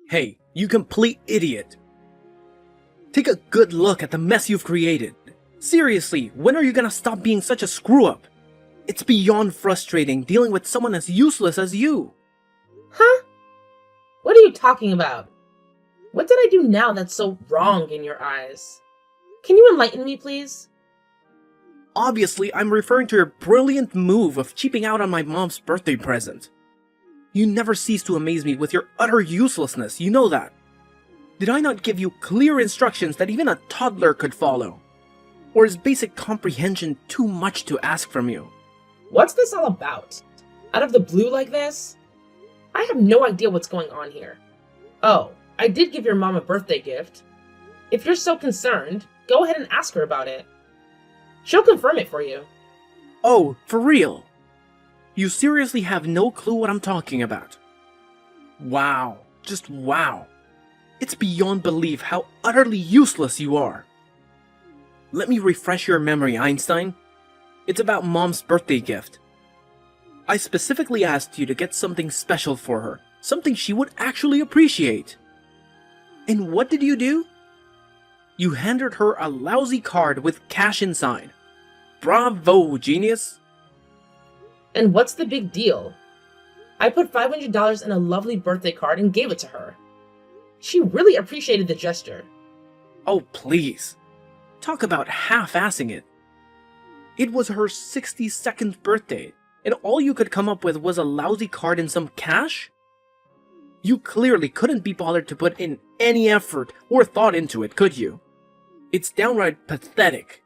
Hey, you complete idiot! Take a good look at the mess you've created. Seriously, when are you gonna stop being such a screw-up? It's beyond frustrating dealing with someone as useless as you. Huh? What are you talking about? What did I do now that's so wrong in your eyes? Can you enlighten me, please? Obviously, I'm referring to your brilliant move of cheaping out on my mom's birthday present. You never cease to amaze me with your utter uselessness, you know that. Did I not give you clear instructions that even a toddler could follow? Or is basic comprehension too much to ask from you? What's this all about? Out of the blue like this? I have no idea what's going on here. Oh, I did give your mom a birthday gift. If you're so concerned, go ahead and ask her about it. She'll confirm it for you. Oh, for real? You seriously have no clue what I'm talking about? Wow, just wow. It's beyond belief how utterly useless you are. Let me refresh your memory, Einstein. It's about Mom's birthday gift. I specifically asked you to get something special for her, something she would actually appreciate. And what did you do? You handed her a lousy card with cash inside. Bravo, genius! And what's the big deal? I put $500 in a lovely birthday card and gave it to her. She really appreciated the gesture. Oh, please. Talk about half-assing it. It was her 62nd birthday, and all you could come up with was a lousy card and some cash? You clearly couldn't be bothered to put in any effort or thought into it, could you? It's downright pathetic.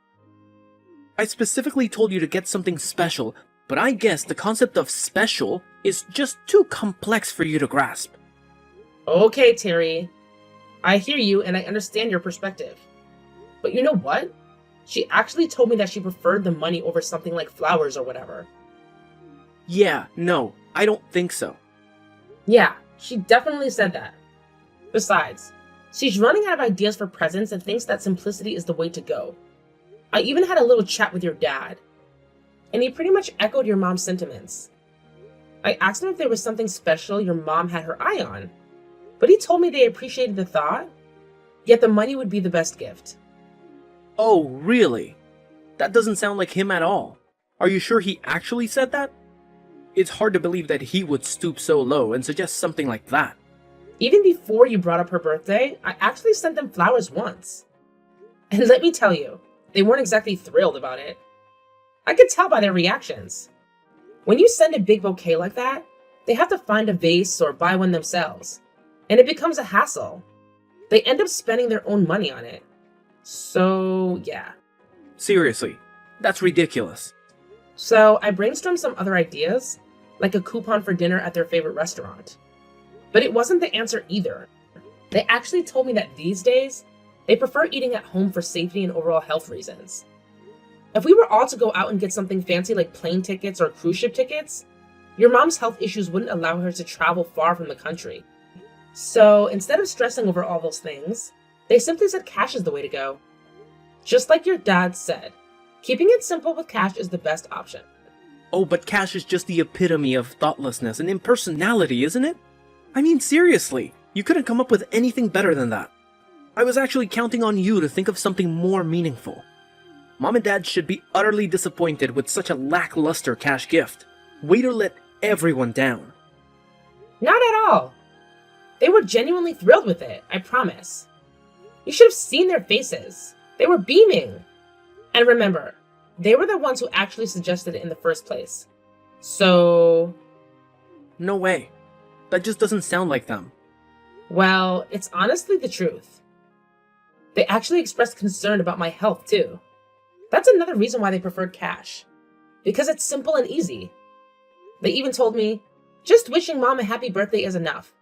I specifically told you to get something special, but I guess the concept of special is just too complex for you to grasp. Okay, Terry. I hear you and I understand your perspective. But you know what? She actually told me that she preferred the money over something like flowers or whatever. Yeah, no, I don't think so. Yeah, she definitely said that. Besides, she's running out of ideas for presents and thinks that simplicity is the way to go. I even had a little chat with your dad, and he pretty much echoed your mom's sentiments. I asked him if there was something special your mom had her eye on, but he told me they appreciated the thought, yet the money would be the best gift. Oh, really? That doesn't sound like him at all. Are you sure he actually said that? It's hard to believe that he would stoop so low and suggest something like that. Even before you brought up her birthday, I actually sent them flowers once. And let me tell you, they weren't exactly thrilled about it. I could tell by their reactions. When you send a big bouquet like that, they have to find a vase or buy one themselves, and it becomes a hassle. They end up spending their own money on it. So, yeah. Seriously, that's ridiculous. So I brainstormed some other ideas, like a coupon for dinner at their favorite restaurant. But it wasn't the answer either. They actually told me that these days, they prefer eating at home for safety and overall health reasons. If we were all to go out and get something fancy like plane tickets or cruise ship tickets, your mom's health issues wouldn't allow her to travel far from the country. So instead of stressing over all those things, they simply said cash is the way to go. Just like your dad said, keeping it simple with cash is the best option. Oh, but cash is just the epitome of thoughtlessness and impersonality, isn't it? I mean, seriously, you couldn't come up with anything better than that. I was actually counting on you to think of something more meaningful. Mom and Dad should be utterly disappointed with such a lackluster cash gift. Way to let everyone down. Not at all. They were genuinely thrilled with it, I promise. You should have seen their faces. They were beaming. And remember, they were the ones who actually suggested it in the first place. So... No way. That just doesn't sound like them. Well, it's honestly the truth. They actually expressed concern about my health, too. That's another reason why they preferred cash. Because it's simple and easy. They even told me, just wishing Mom a happy birthday is enough.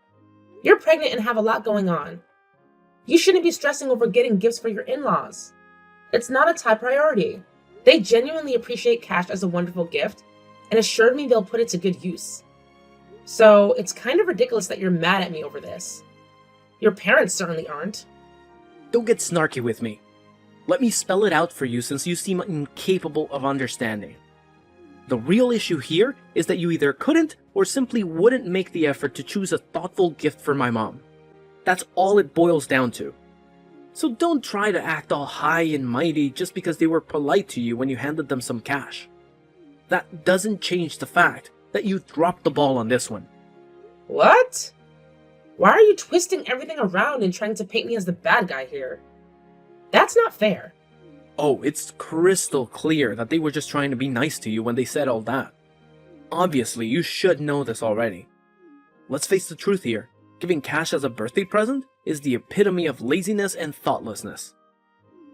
You're pregnant and have a lot going on. You shouldn't be stressing over getting gifts for your in-laws. It's not a top priority. They genuinely appreciate cash as a wonderful gift and assured me they'll put it to good use. So it's kind of ridiculous that you're mad at me over this. Your parents certainly aren't. Don't get snarky with me. Let me spell it out for you since you seem incapable of understanding. The real issue here is that you either couldn't or simply wouldn't make the effort to choose a thoughtful gift for my mom. That's all it boils down to. So don't try to act all high and mighty just because they were polite to you when you handed them some cash. That doesn't change the fact that you dropped the ball on this one. What? Why are you twisting everything around and trying to paint me as the bad guy here? That's not fair. Oh, it's crystal clear that they were just trying to be nice to you when they said all that. Obviously, you should know this already. Let's face the truth here. Giving cash as a birthday present is the epitome of laziness and thoughtlessness.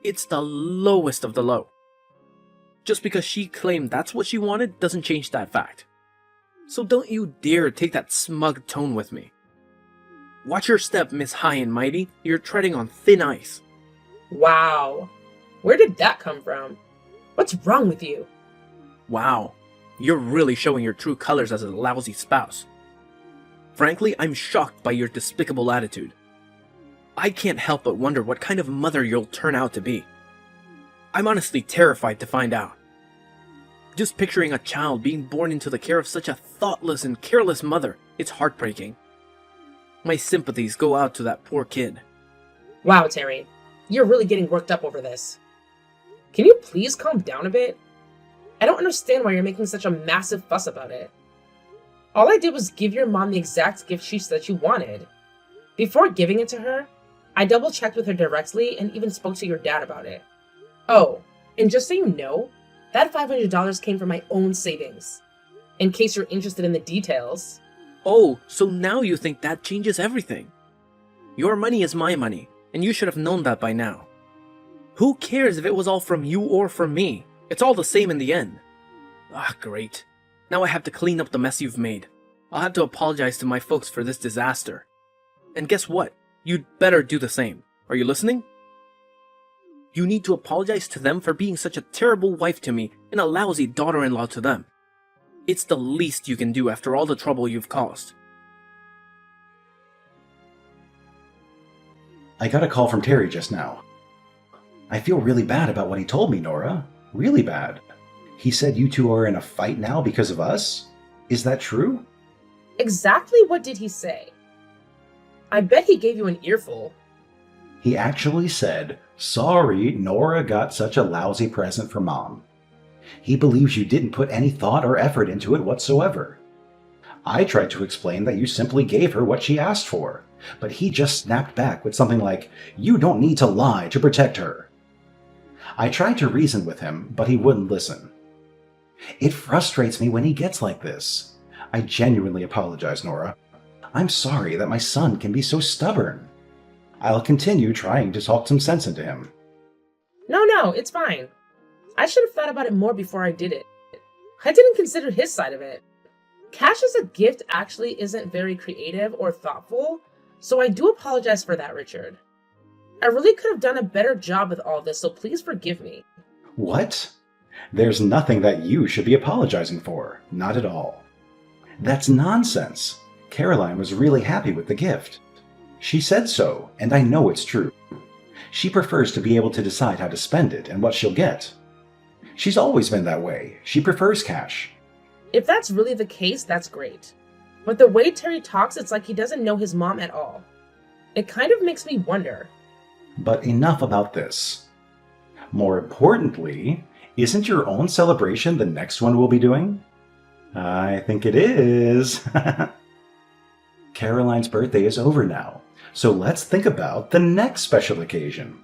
It's the lowest of the low. Just because she claimed that's what she wanted doesn't change that fact. So don't you dare take that smug tone with me. Watch your step, Miss High and Mighty. You're treading on thin ice. Wow. Where did that come from? What's wrong with you? Wow. You're really showing your true colors as a lousy spouse. Frankly, I'm shocked by your despicable attitude. I can't help but wonder what kind of mother you'll turn out to be. I'm honestly terrified to find out. Just picturing a child being born into the care of such a thoughtless and careless mother, it's heartbreaking. My sympathies go out to that poor kid. Wow, Terry. You're really getting worked up over this. Can you please calm down a bit? I don't understand why you're making such a massive fuss about it. All I did was give your mom the exact gift she said she wanted. Before giving it to her, I double-checked with her directly and even spoke to your dad about it. Oh, and just so you know, that $500 came from my own savings. In case you're interested in the details. Oh, so now you think that changes everything. Your money is my money, and you should have known that by now. Who cares if it was all from you or from me? It's all the same in the end. Ah, great. Now I have to clean up the mess you've made. I'll have to apologize to my folks for this disaster. And guess what? You'd better do the same. Are you listening? You need to apologize to them for being such a terrible wife to me and a lousy daughter-in-law to them. It's the least you can do after all the trouble you've caused. I got a call from Terry just now. I feel really bad about what he told me, Nora. Really bad. He said you two are in a fight now because of us? Is that true? Exactly what did he say? I bet he gave you an earful. He actually said, "Sorry, Nora got such a lousy present for Mom." He believes you didn't put any thought or effort into it whatsoever. I tried to explain that you simply gave her what she asked for, but he just snapped back with something like, "You don't need to lie to protect her." I tried to reason with him, but he wouldn't listen. It frustrates me when he gets like this. I genuinely apologize, Nora. I'm sorry that my son can be so stubborn. I'll continue trying to talk some sense into him. No, it's fine. I should have thought about it more before I did it. I didn't consider his side of it. Cash as a gift actually isn't very creative or thoughtful, so I do apologize for that, Richard. I really could have done a better job with all this, so please forgive me. What? There's nothing that you should be apologizing for. Not at all. That's nonsense. Caroline was really happy with the gift. She said so, and I know it's true. She prefers to be able to decide how to spend it and what she'll get. She's always been that way. She prefers cash. If that's really the case, that's great. But the way Terry talks, it's like he doesn't know his mom at all. It kind of makes me wonder. But enough about this. More importantly, isn't your own celebration the next one we'll be doing? I think it is. Caroline's birthday is over now, so let's think about the next special occasion.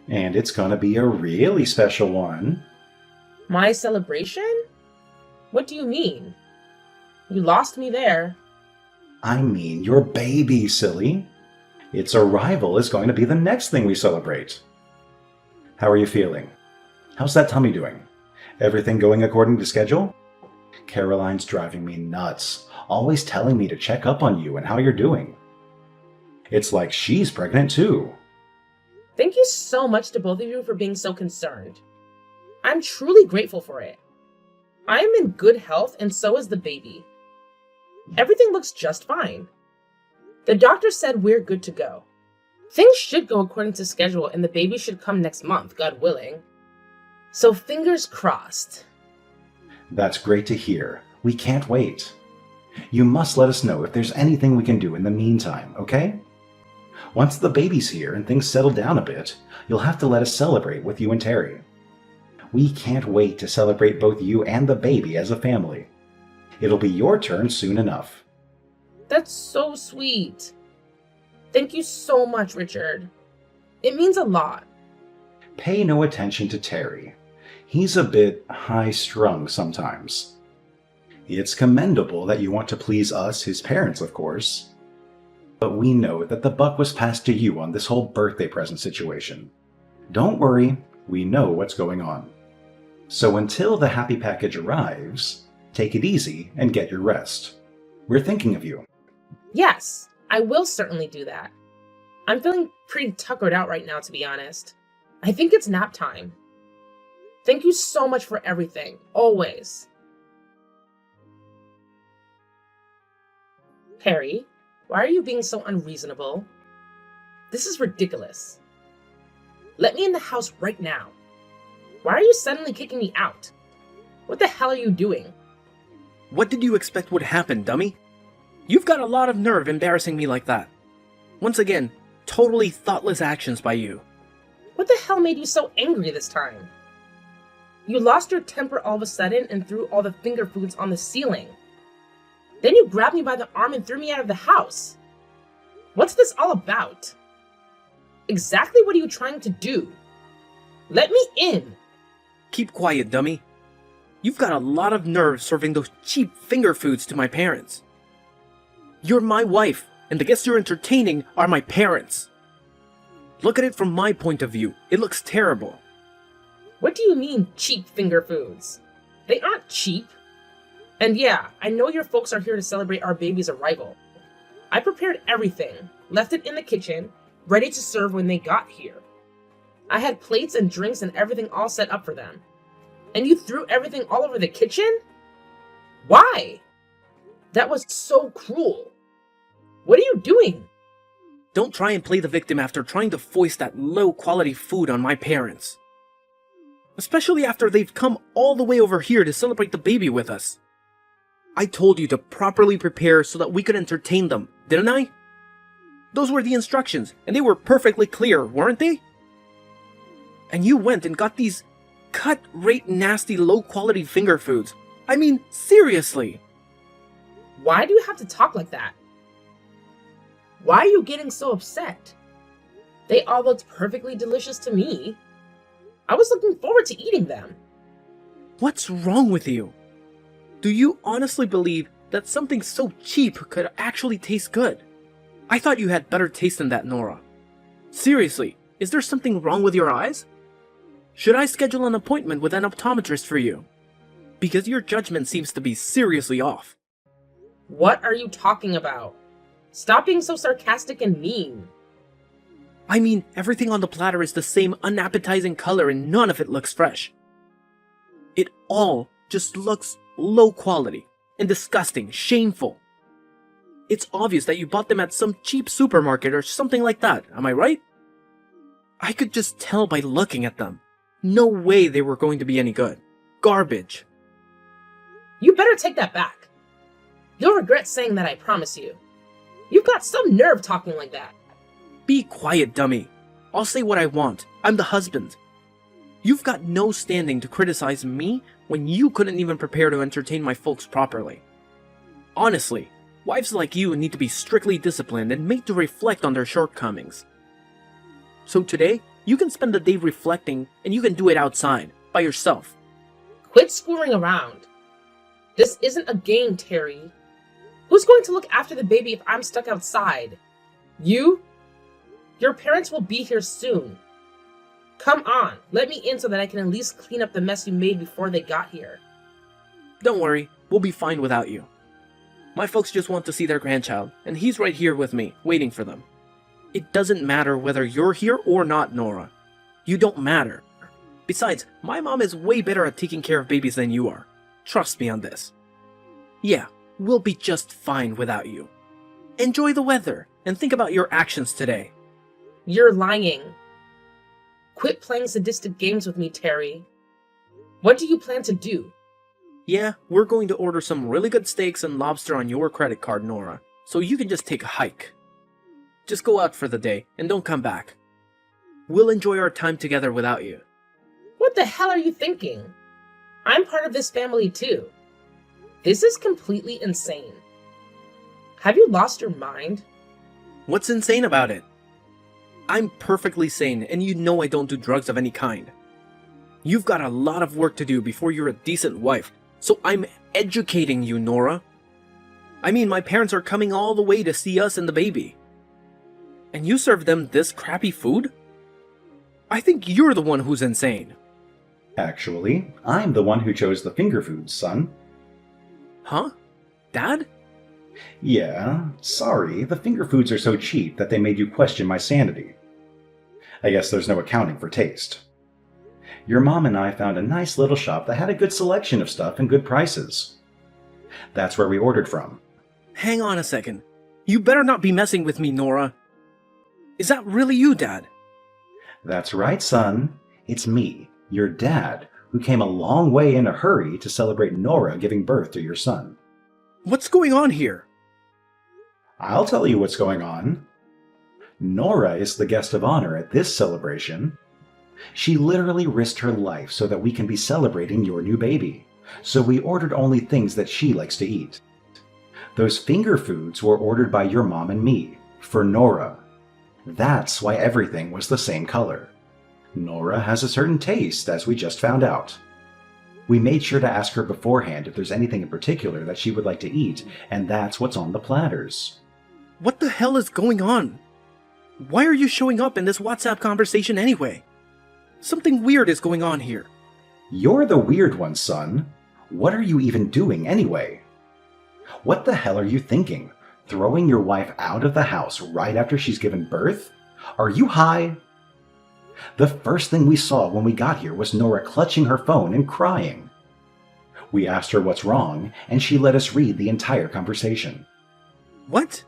And it's gonna be a really special one. My celebration? What do you mean? You lost me there. I mean your baby, silly. Its arrival is going to be the next thing we celebrate. How are you feeling? How's that tummy doing? Everything going according to schedule? Caroline's driving me nuts, always telling me to check up on you and how you're doing. It's like she's pregnant too. Thank you so much to both of you for being so concerned. I'm truly grateful for it. I am in good health and so is the baby. Everything looks just fine. The doctor said we're good to go. Things should go according to schedule and the baby should come next month, God willing. So fingers crossed. That's great to hear. We can't wait. You must let us know if there's anything we can do in the meantime, okay? Once the baby's here and things settle down a bit, you'll have to let us celebrate with you and Terry. We can't wait to celebrate both you and the baby as a family. It'll be your turn soon enough. That's so sweet. Thank you so much, Richard. It means a lot. Pay no attention to Terry. He's a bit high-strung sometimes. It's commendable that you want to please us, his parents, of course. But we know that the buck was passed to you on this whole birthday present situation. Don't worry, we know what's going on. So until the happy package arrives, take it easy and get your rest. We're thinking of you. Yes, I will certainly do that. I'm feeling pretty tuckered out right now, to be honest. I think it's nap time. Thank you so much for everything, always. Harry, why are you being so unreasonable? This is ridiculous. Let me in the house right now. Why are you suddenly kicking me out? What the hell are you doing? What did you expect would happen, dummy? You've got a lot of nerve embarrassing me like that. Once again, totally thoughtless actions by you. What the hell made you so angry this time? You lost your temper all of a sudden and threw all the finger foods on the ceiling. Then you grabbed me by the arm and threw me out of the house. What's this all about? Exactly what are you trying to do? Let me in! Keep quiet, dummy. You've got a lot of nerve serving those cheap finger foods to my parents. You're my wife, and the guests you're entertaining are my parents. Look at it from my point of view. It looks terrible. What do you mean, cheap finger foods? They aren't cheap. And yeah, I know your folks are here to celebrate our baby's arrival. I prepared everything, left it in the kitchen, ready to serve when they got here. I had plates and drinks and everything all set up for them. And you threw everything all over the kitchen? Why? That was so cruel. What are you doing? Don't try and play the victim after trying to foist that low-quality food on my parents. Especially after they've come all the way over here to celebrate the baby with us. I told you to properly prepare so that we could entertain them, didn't I? Those were the instructions, and they were perfectly clear, weren't they? And you went and got these cut-rate nasty low-quality finger foods. I mean, seriously! Why do you have to talk like that? Why are you getting so upset? They all looked perfectly delicious to me. I was looking forward to eating them. What's wrong with you? Do you honestly believe that something so cheap could actually taste good? I thought you had better taste than that, Nora. Seriously, is there something wrong with your eyes? Should I schedule an appointment with an optometrist for you? Because your judgment seems to be seriously off. What are you talking about? Stop being so sarcastic and mean. I mean, everything on the platter is the same unappetizing color and none of it looks fresh. It all just looks low quality and disgusting, shameful. It's obvious that you bought them at some cheap supermarket or something like that, am I right? I could just tell by looking at them. No way they were going to be any good. Garbage. You better take that back. You'll regret saying that, I promise you. You've got some nerve talking like that. Be quiet, dummy. I'll say what I want. I'm the husband. You've got no standing to criticize me when you couldn't even prepare to entertain my folks properly. Honestly, wives like you need to be strictly disciplined and made to reflect on their shortcomings. So today, you can spend the day reflecting and you can do it outside, by yourself. Quit screwing around. This isn't a game, Terry. Who's going to look after the baby if I'm stuck outside? You? Your parents will be here soon. Come on, let me in so that I can at least clean up the mess you made before they got here. Don't worry, we'll be fine without you. My folks just want to see their grandchild, and he's right here with me, waiting for them. It doesn't matter whether you're here or not, Nora. You don't matter. Besides, my mom is way better at taking care of babies than you are. Trust me on this. Yeah, we'll be just fine without you. Enjoy the weather, and think about your actions today. You're lying. Quit playing sadistic games with me, Terry. What do you plan to do? Yeah, we're going to order some really good steaks and lobster on your credit card, Nora, so you can just take a hike. Just go out for the day and don't come back. We'll enjoy our time together without you. What the hell are you thinking? I'm part of this family too. This is completely insane. Have you lost your mind? What's insane about it? I'm perfectly sane, and you know I don't do drugs of any kind. You've got a lot of work to do before you're a decent wife, so I'm educating you, Nora. I mean, my parents are coming all the way to see us and the baby. And you serve them this crappy food? I think you're the one who's insane. Actually, I'm the one who chose the finger foods, son. Huh? Dad? Yeah, sorry, the finger foods are so cheap that they made you question my sanity. I guess there's no accounting for taste. Your mom and I found a nice little shop that had a good selection of stuff and good prices. That's where we ordered from. Hang on a second. You better not be messing with me, Nora. Is that really you, Dad? That's right, son. It's me, your dad, who came a long way in a hurry to celebrate Nora giving birth to your son. What's going on here? I'll tell you what's going on. Nora is the guest of honor at this celebration. She literally risked her life so that we can be celebrating your new baby. So we ordered only things that she likes to eat. Those finger foods were ordered by your mom and me, for Nora. That's why everything was the same color. Nora has a certain taste, as we just found out. We made sure to ask her beforehand if there's anything in particular that she would like to eat, and that's what's on the platters. What the hell is going on? Why are you showing up in this WhatsApp conversation anyway? Something weird is going on here. You're the weird one, son. What are you even doing anyway? What the hell are you thinking? Throwing your wife out of the house right after she's given birth? Are you high? The first thing we saw when we got here was Nora clutching her phone and crying. We asked her what's wrong, and she let us read the entire conversation. What?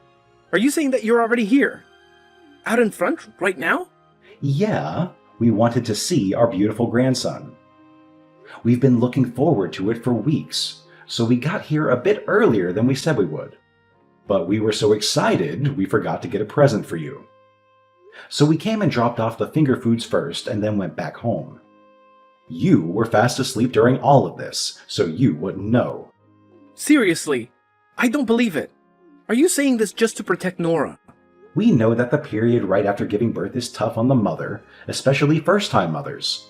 Are you saying that you're already here? Out in front, right now? Yeah, we wanted to see our beautiful grandson. We've been looking forward to it for weeks, so we got here a bit earlier than we said we would. But we were so excited, we forgot to get a present for you. So we came and dropped off the finger foods first and then went back home. You were fast asleep during all of this, so you wouldn't know. Seriously, I don't believe it. Are you saying this just to protect Nora? We know that the period right after giving birth is tough on the mother, especially first-time mothers.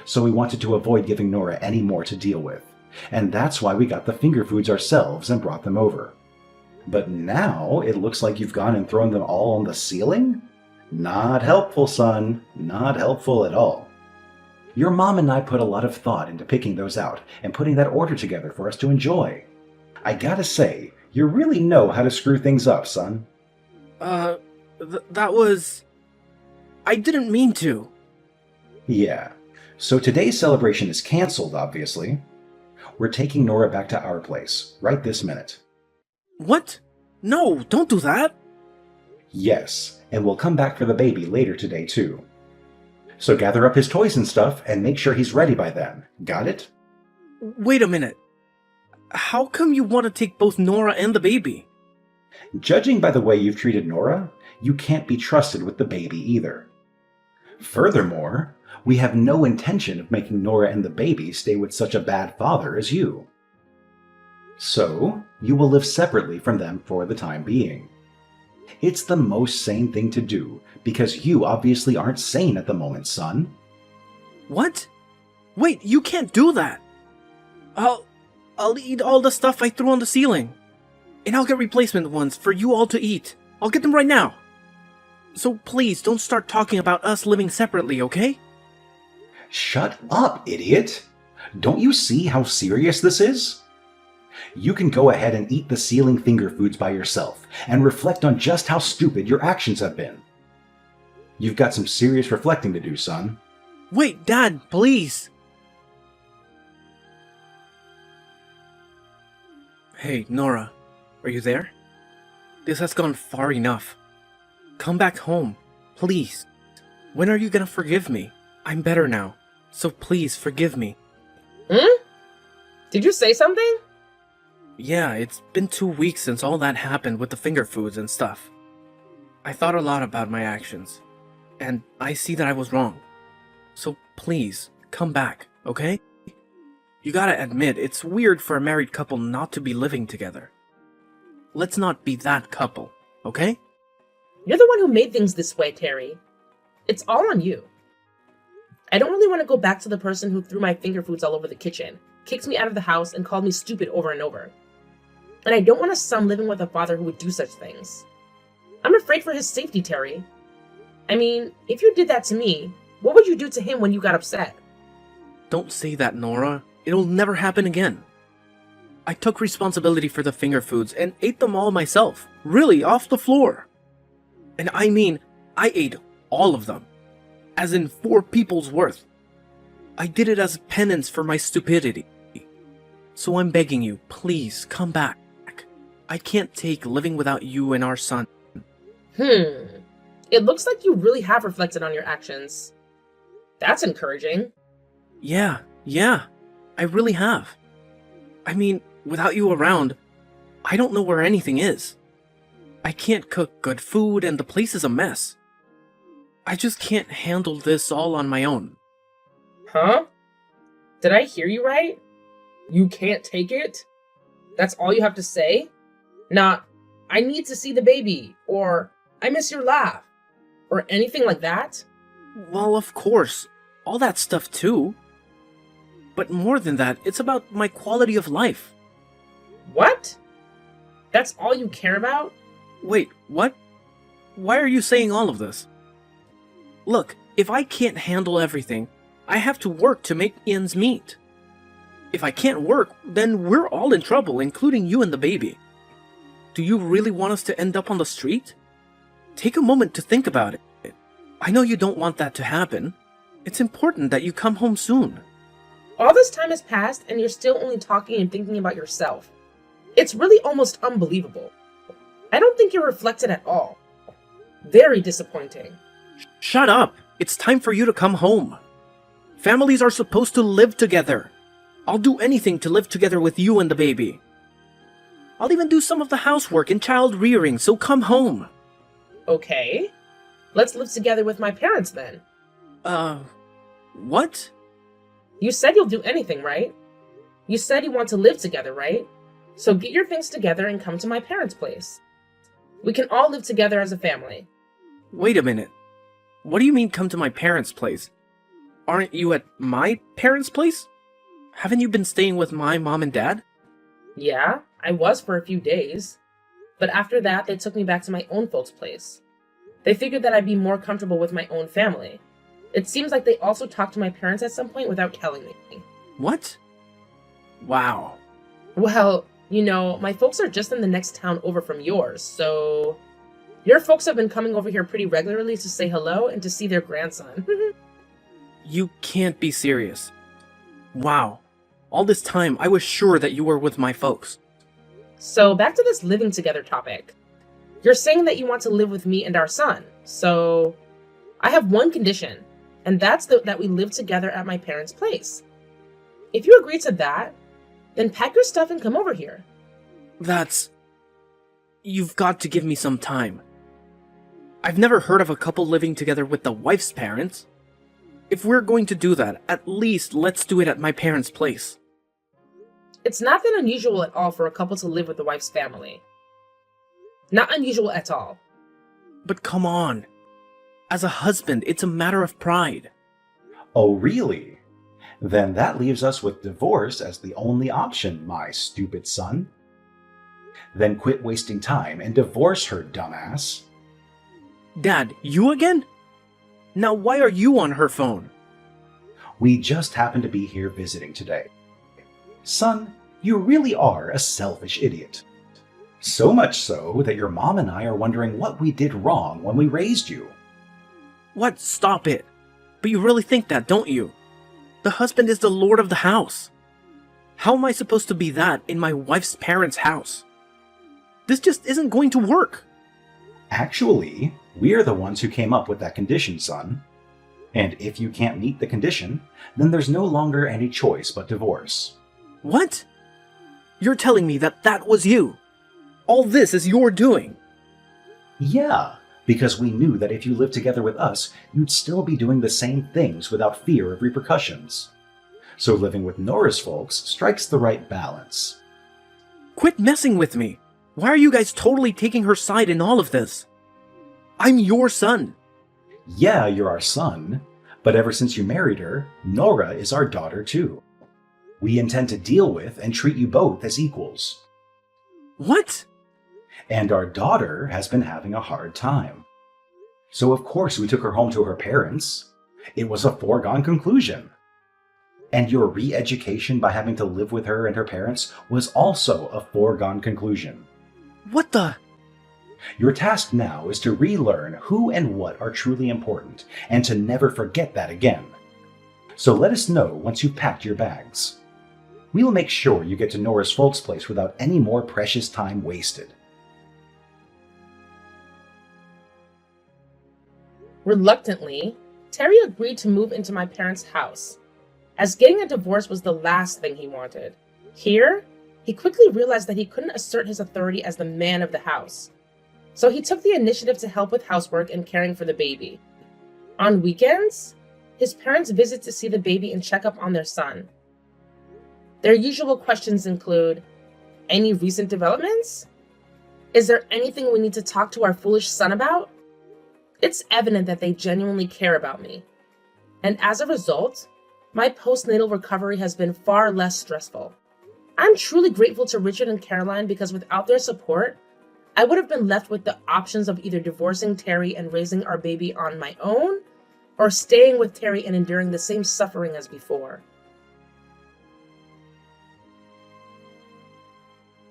So we wanted to avoid giving Nora any more to deal with, and that's why we got the finger foods ourselves and brought them over. But now it looks like you've gone and thrown them all on the ceiling? Not helpful, son. Not helpful at all. Your mom and I put a lot of thought into picking those out and putting that order together for us to enjoy. I gotta say, you really know how to screw things up, son. That was... I didn't mean to. Yeah. So today's celebration is canceled, obviously. We're taking Nora back to our place, right this minute. What? No, don't do that. Yes, and we'll come back for the baby later today, too. So gather up his toys and stuff and make sure he's ready by then. Got it? Wait a minute. How come you want to take both Nora and the baby? Judging by the way you've treated Nora, you can't be trusted with the baby either. Furthermore, we have no intention of making Nora and the baby stay with such a bad father as you. So, you will live separately from them for the time being. It's the most sane thing to do, because you obviously aren't sane at the moment, son. What? Wait, you can't do that. I'll eat all the stuff I threw on the ceiling. And I'll get replacement ones for you all to eat. I'll get them right now. So please don't start talking about us living separately, okay? Shut up, idiot! Don't you see how serious this is? You can go ahead and eat the ceiling finger foods by yourself and reflect on just how stupid your actions have been. You've got some serious reflecting to do, son. Wait, Dad, please. Hey, Nora, are you there? This has gone far enough. Come back home, please. When are you gonna forgive me? I'm better now, so please forgive me. Did you say something? Yeah, it's been 2 weeks since all that happened with the finger foods and stuff. I thought a lot about my actions, and I see that I was wrong. So please, come back, okay? You gotta admit, it's weird for a married couple not to be living together. Let's not be that couple, okay? You're the one who made things this way, Terry. It's all on you. I don't really want to go back to the person who threw my finger foods all over the kitchen, kicked me out of the house, and called me stupid over and over. And I don't want a son living with a father who would do such things. I'm afraid for his safety, Terry. I mean, if you did that to me, what would you do to him when you got upset? Don't say that, Nora. It'll never happen again. I took responsibility for the finger foods and ate them all myself, really, off the floor. And I mean, I ate all of them, as in 4 people's worth. I did it as penance for my stupidity. So I'm begging you, please come back. I can't take living without you and our son. It looks like you really have reflected on your actions. That's encouraging. Yeah, I really have. I mean, without you around, I don't know where anything is. I can't cook good food and the place is a mess. I just can't handle this all on my own. Huh? Did I hear you right? You can't take it? That's all you have to say? Not, I need to see the baby, or I miss your laugh, or anything like that? Well, of course, all that stuff too. But more than that, it's about my quality of life. What? That's all you care about? Wait, what? Why are you saying all of this? Look, if I can't handle everything, I have to work to make ends meet. If I can't work, then we're all in trouble, including you and the baby. Do you really want us to end up on the street? Take a moment to think about it. I know you don't want that to happen. It's important that you come home soon. All this time has passed and you're still only talking and thinking about yourself. It's really almost unbelievable. I don't think you're reflected at all. Very disappointing. Shut up! It's time for you to come home. Families are supposed to live together. I'll do anything to live together with you and the baby. I'll even do some of the housework and child rearing, so come home. Okay. Let's live together with my parents then. What? You said you'll do anything, right? You said you want to live together, right? So get your things together and come to my parents' place. We can all live together as a family. Wait a minute. What do you mean come to my parents' place? Aren't you at my parents' place? Haven't you been staying with my mom and dad? Yeah, I was for a few days. But after that, they took me back to my own folks' place. They figured that I'd be more comfortable with my own family. It seems like they also talked to my parents at some point without telling me. What? Wow. Well, you know, my folks are just in the next town over from yours, so... Your folks have been coming over here pretty regularly to say hello and to see their grandson. You can't be serious. Wow. All this time, I was sure that you were with my folks. So, back to this living together topic. You're saying that you want to live with me and our son, so... I have one condition, and that's that we live together at my parents' place. If you agree to that, then pack your stuff and come over here. You've got to give me some time. I've never heard of a couple living together with the wife's parents. If we're going to do that, at least let's do it at my parents' place. It's not that unusual at all for a couple to live with the wife's family. Not unusual at all. But come on. As a husband, it's a matter of pride. Oh, really? Then that leaves us with divorce as the only option, my stupid son. Then quit wasting time and divorce her, dumbass. Dad, you again? Now why are you on her phone? We just happen to be here visiting today. Son, you really are a selfish idiot. So much so that your mom and I are wondering what we did wrong when we raised you. What? Stop it. But you really think that, don't you? The husband is the lord of the house. How am I supposed to be that in my wife's parents' house? This just isn't going to work. Actually, we're the ones who came up with that condition, son. And if you can't meet the condition, then there's no longer any choice but divorce. What? You're telling me that was you? All this is your doing? Yeah, because we knew that if you lived together with us, you'd still be doing the same things without fear of repercussions. So living with Nora's folks strikes the right balance. Quit messing with me. Why are you guys totally taking her side in all of this? I'm your son. Yeah, you're our son, but ever since you married her, Nora is our daughter too. We intend to deal with and treat you both as equals. What? And our daughter has been having a hard time. So of course we took her home to her parents. It was a foregone conclusion. And your re-education by having to live with her and her parents was also a foregone conclusion. What the? Your task now is to relearn who and what are truly important, and to never forget that again. So let us know once you've packed your bags. We will make sure you get to Nora's folks' place without any more precious time wasted. Reluctantly, Terry agreed to move into my parents' house, as getting a divorce was the last thing he wanted. Here, he quickly realized that he couldn't assert his authority as the man of the house, so he took the initiative to help with housework and caring for the baby. On weekends, his parents visit to see the baby and check up on their son. Their usual questions include, any recent developments? Is there anything we need to talk to our foolish son about? It's evident that they genuinely care about me. And as a result, my postnatal recovery has been far less stressful. I'm truly grateful to Richard and Caroline because without their support, I would have been left with the options of either divorcing Terry and raising our baby on my own, or staying with Terry and enduring the same suffering as before.